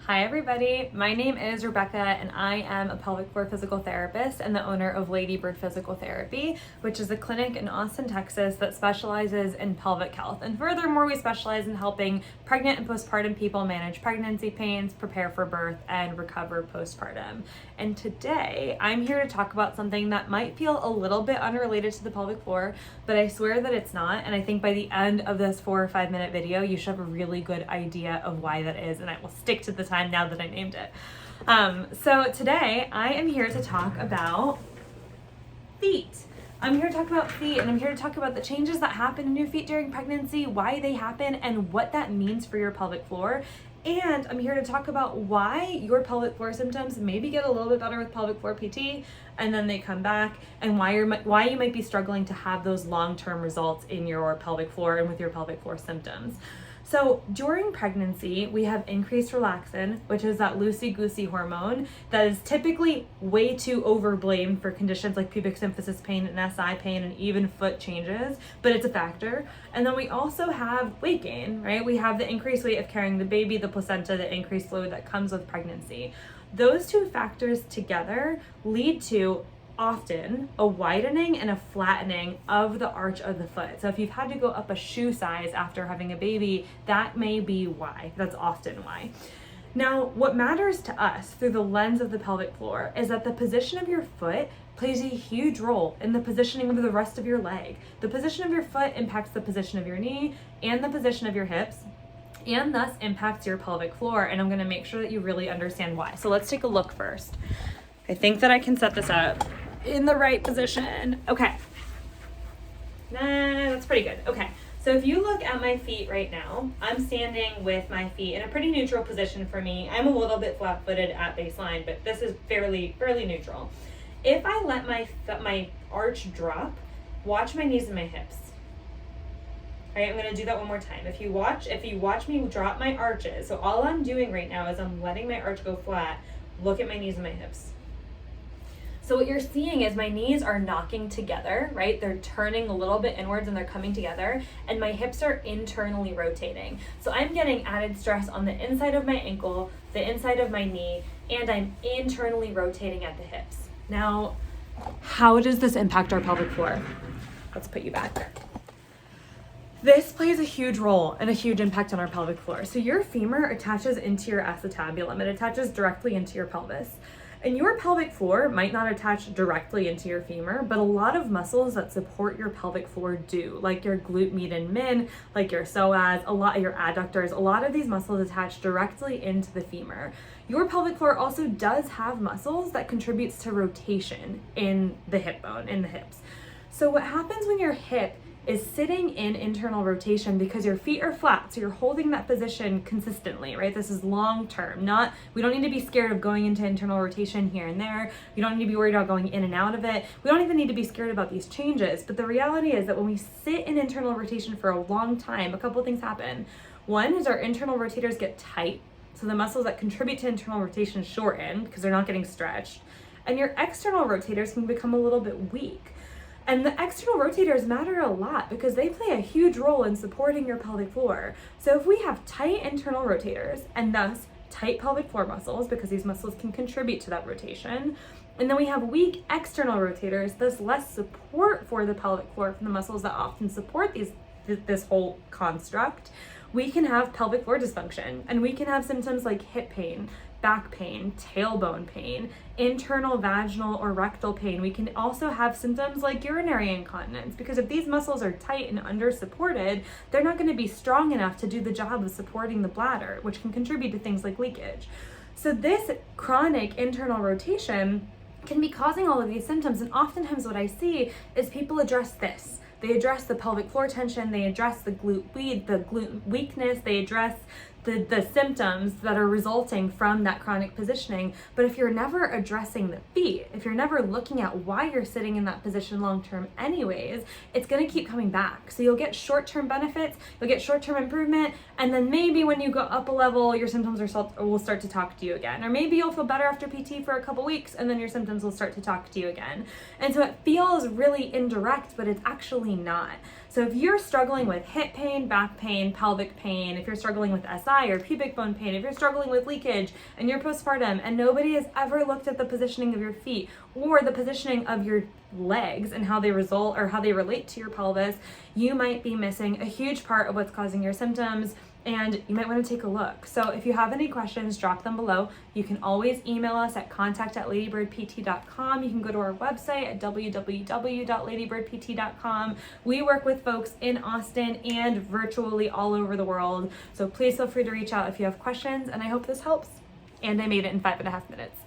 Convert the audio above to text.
Hi everybody, my name is Rebecca and I am a pelvic floor physical therapist and the owner of Ladybird Physical Therapy, which is a clinic in Austin, Texas that specializes in pelvic health. And furthermore, we specialize in helping pregnant and postpartum people manage pregnancy pains, prepare for birth, and recover postpartum. And today I'm here to talk about something that might feel a little bit unrelated to the pelvic floor, but I swear that it's not. And I think by the end of this 4 or 5 minute video, you should have a really good idea of why that is. And I will stick to the time now that I named it. So today I am here to talk about feet. I'm here to talk about feet, and I'm here to talk about the changes that happen in your feet during pregnancy, why they happen, and what that means for your pelvic floor. And I'm here to talk about why your pelvic floor symptoms maybe get a little bit better with pelvic floor PT and then they come back, and why you might be struggling to have those long-term results in your pelvic floor and with your pelvic floor symptoms. So during pregnancy, we have increased relaxin, which is that loosey-goosey hormone that is typically way too overblamed for conditions like pubic symphysis pain and SI pain and even foot changes, but it's a factor. And then we also have weight gain, right? We have the increased weight of carrying the baby, the placenta, the increased fluid that comes with pregnancy. Those two factors together lead to often a widening and a flattening of the arch of the foot. So if you've had to go up a shoe size after having a baby, that may be why. That's often why. Now, what matters to us through the lens of the pelvic floor is that the position of your foot plays a huge role in the positioning of the rest of your leg. The position of your foot impacts the position of your knee and the position of your hips, and thus impacts your pelvic floor. And I'm going to make sure that you really understand why. So let's take a look first. I think that I can set this up in the right position. Okay. That's pretty good. Okay. So if you look at my feet right now, I'm standing with my feet in a pretty neutral position for me. I'm a little bit flat-footed at baseline, but this is fairly neutral. If I let my arch drop, watch my knees and my hips. All right, I'm going to do that one more time. If you watch me drop my arches, so all I'm doing right now is I'm letting my arch go flat. Look at my knees and my hips. So what you're seeing is my knees are knocking together, right? They're turning a little bit inwards and they're coming together, and my hips are internally rotating. So I'm getting added stress on the inside of my ankle, the inside of my knee, and I'm internally rotating at the hips. Now, how does this impact our pelvic floor? Let's put you back. This plays a huge role and a huge impact on our pelvic floor. So your femur attaches into your acetabulum. It attaches directly into your pelvis. And your pelvic floor might not attach directly into your femur, but a lot of muscles that support your pelvic floor do, like your glute med and min, like your psoas, a lot of your adductors. A lot of these muscles attach directly into the femur. Your pelvic floor also does have muscles that contributes to rotation in the hip bone, in the hips. So what happens when your hip is sitting in internal rotation because your feet are flat, so you're holding that position consistently, right? This is long term. We don't need to be scared of going into internal rotation here and there. You don't need to be worried about going in and out of it. We don't even need to be scared about these changes. But the reality is that when we sit in internal rotation for a long time, a couple of things happen. One is our internal rotators get tight, so the muscles that contribute to internal rotation shorten because they're not getting stretched. And your external rotators can become a little bit weak. And the external rotators matter a lot because they play a huge role in supporting your pelvic floor. So if we have tight internal rotators and thus tight pelvic floor muscles, because these muscles can contribute to that rotation, and then we have weak external rotators, thus less support for the pelvic floor from the muscles that often support this whole construct, we can have pelvic floor dysfunction, and we can have symptoms like hip pain, back pain, tailbone pain, internal vaginal or rectal pain. We can also have symptoms like urinary incontinence, because if these muscles are tight and under supported, they're not going to be strong enough to do the job of supporting the bladder, which can contribute to things like leakage. So this chronic internal rotation can be causing all of these symptoms, and oftentimes what I see is people address this. They address the pelvic floor tension, they address the glute weakness, they address the symptoms that are resulting from that chronic positioning. But if you're never addressing the feet, if you're never looking at why you're sitting in that position long-term anyways, it's gonna keep coming back. So you'll get short-term benefits, you'll get short-term improvement, and then maybe when you go up a level, your symptoms will start to talk to you again. Or maybe you'll feel better after PT for a couple weeks, and then your symptoms will start to talk to you again. And so it feels really indirect, but it's actually not. So if you're struggling with hip pain, back pain, pelvic pain, if you're struggling with SI, thigh or pubic bone pain, if you're struggling with leakage and you're postpartum and nobody has ever looked at the positioning of your feet or the positioning of your legs and how they relate to your pelvis, you might be missing a huge part of what's causing your symptoms, and you might want to take a look. So if you have any questions, drop them below. You can always email us at contact@ladybirdpt.com. You can go to our website at www.ladybirdpt.com. We work with folks in Austin and virtually all over the world. So please feel free to reach out if you have questions, and I hope this helps. And I made it in 5.5 minutes.